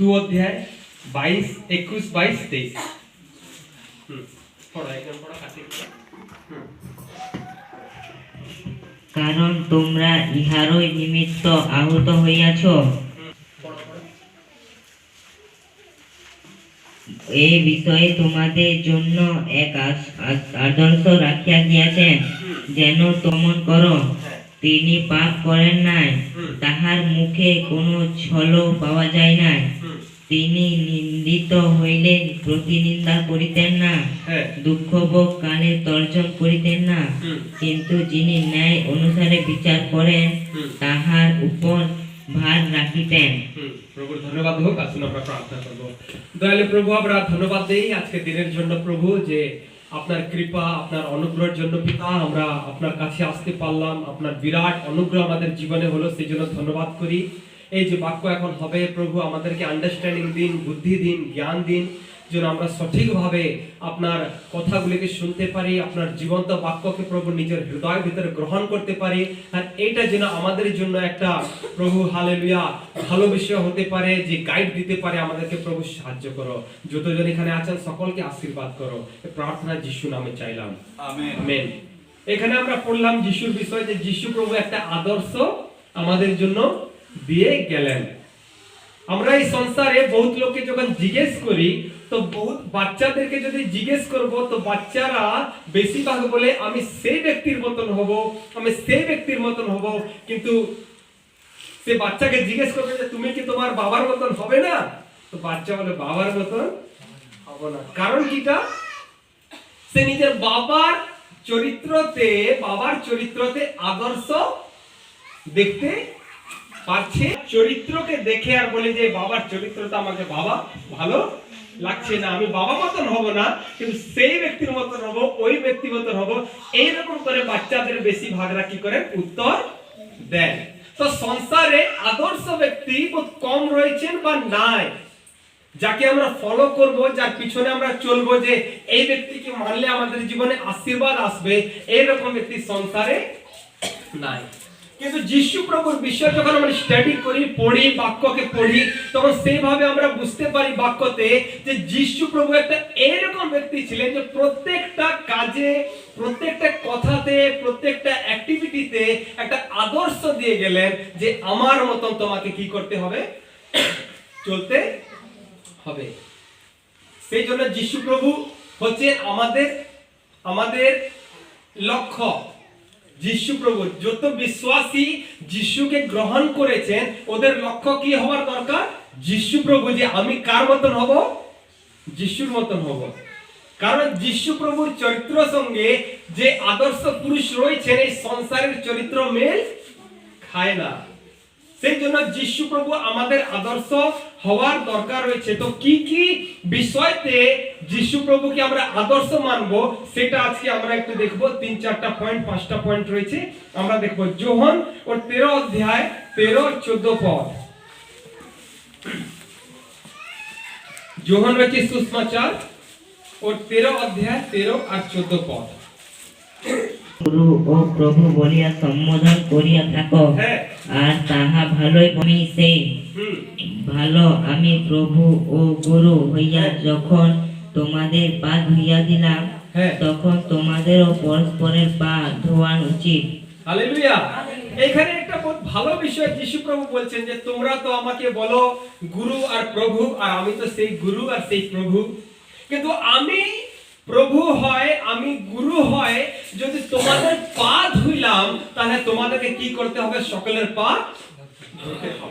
2 অধ্যায় 22 21 22 23 পড়া একদম পড়া কাটি কারণ তোমরা ইহারই নিমিত্ত আহত হইয়াছ, এই বিষয়ে তোমাদের জন্য এক আদর্শ রাখিয়া গিয়াছেন, যেন তোমরা করো। তিনি পাপ করেন নাই, তাহার মুখে কোনো ছল পাওয়া যায় নাই। তিনি নিন্দিত হইলে প্রতিনিন্দা করিতেন না, দুঃখভোগ কালে তর্জন করিতেন না, কিন্তু যিনি ন্যায় অনুসারে বিচার করেন তাহার উপর ভার রাখিতেন। প্রভুর ধন্যবাদ হোক। আসুন আমরা প্রার্থনা করব। দয়ালু প্রভু, আমরা ধন্যবাদ দেই আজকে দিনের জন্য প্রভু, যে আপনার কৃপা, আপনার অনুগ্রহের জন্য পিতা আমরা আপনার কাছে আসতে পারলাম। আপনার বিরাট অনুগ্রহ আমাদের জীবনে হলো, সেই জন্য ধন্যবাদ করি। এই যে বাক্য এখন হবে প্রভু, আমাদেরকে আন্ডারস্ট্যান্ডিং দিন, বুদ্ধি দিন, জ্ঞান দিন, যেন আমরা সঠিকভাবে আপনার কথাগুলিকে শুনতে পারি, আপনার জীবন্ত বাক্যকে প্রভু নিজের হৃদয়ের ভিতরে গ্রহণ করতে পারি। আর এটা যেন আমাদের জন্য একটা প্রভু হালেলুয়া ভালো বিষয় হতে পারে, যে গাইড দিতে পারে আমাদেরকে। প্রভু সাহায্য করো, যতজন এখানে আছেন সকলকে আশীর্বাদ করো। এই প্রার্থনা যিশু নামে চাইলাম, আমেন আমেন। এখানে আমরা পড়লাম যিশুর বিষয়ে, যে যিশু প্রভু একটা আদর্শ আমাদের জন্য দিয়ে গেলেন। আমরা এই সংসারে বহুত লোককে যখন জিজ্ঞেস করি, তো বহুত বাচ্চাদেরকে যদি জিজ্ঞেস করব, তো বাচ্চারা বেশিরভাগ বলে আমি সেই ব্যক্তির মতন হব, আমি সেই ব্যক্তির মতন হব। কিন্তু সে বাচ্চাকে জিজ্ঞেস করবে যে তুমি কি তোমার বাবার মতন হবে না, তো বাচ্চা বলে বাবার মতন হব না। কারণ কিটা? সে নিজের বাবার চরিত্রতে আদর্শ দেখতে পাচ্ছে। চরিত্রকে দেখে আর বলে যে বাবার চরিত্রটা আমাকে বাবা ভালো লাগছে না, আমি বাবা মতন হব না, কিন্তু সেই ব্যক্তির মতন হব, ওই ব্যক্তির মতন হব। এইরকম করে বাচ্চাদের বেশি ভাগরা কি করে উত্তর দেয়। তো সংসারে আদর্শ ব্যক্তি বহুত কম রয়েছেন বা নাই, যাকে আমরা ফলো করব, যার পিছনে আমরা চলবো, যে এই ব্যক্তিকে মানলে আমাদের জীবনে আশীর্বাদ আসবে, এইরকম ব্যক্তি সংসারে নাই। কিন্তু যিশু প্রভুর বিষয় যখন আমরা স্টাডি করি, পড়ি, বাক্যকে পড়ি, তখন সেইভাবে আমরা বুঝতে পারি বাক্যতে যে যিশু প্রভু একটা এরকম ব্যক্তি ছিলেন, যে প্রত্যেকটা কাজে, প্রত্যেকটা কথাতে, প্রত্যেকটা অ্যাক্টিভিটিতে একটা আদর্শ দিয়ে গেলেন, যে আমার মতন তোমাকে কি করতে হবে, চলতে হবে। সেই জন্য যিশু প্রভু হচ্ছে আমাদের লক্ষ্য। যিশু প্রভু যত বিশ্বাসী যিশুকে গ্রহণ করেছেন, ওদের লক্ষ্য কি হওয়ার দরকার? যিশু প্রভু, যে আমি কার মতন হব? যিশুর মতন হব। কারণ যিশু প্রভুর চরিত্র সঙ্গে যে আদর্শ পুরুষ রয়েছেন, এই সংসারের চরিত্র মেল খায় না। সেই জন্য যিশু প্রভু আমাদের আদর্শ হওয়ার দরকার রয়েছে। তো কি কি বিষয়তে যিশু প্রভুকে আমরা আদর্শ মানবো, সেটা আজকে আমরা একটু দেখবো। 3-4টা পয়েন্ট, 5টা পয়েন্ট রয়েছে, আমরা দেখবো। যোহন ওর 13 অধ্যায় 13-14 পদ। যোহন রয়েছে সুসমাচার ওর 13 অধ্যায় 13 আর 14 পদ। গুরু ও প্রভু বলিয়া সম্বোধন করিয়া থাকো, আর তাহা ভালোই। আমি সেই ভালো, আমি প্রভু ও গুরু হইয়া যখন তোমাদের পা ধুইয়া দিলাম, তখন তোমাদেরও পরস্পরের পা ধোয়া উচিত। হালেলুয়া। এখানে একটা বহুত ভালো বিষয় যিশু প্রভু বলছেন, যে তোমরা তো আমাকে বলো গুরু আর প্রভু, আর আমি তো সেই গুরু আর সেই প্রভু। কিন্তু আমি প্রভু হয়, আমি গুরু হয়, যদি তোমাদের পা ধুইলাম, তাহলে তোমাদেরকে কি করতে হবে? সকলের পা ধুতে হবে।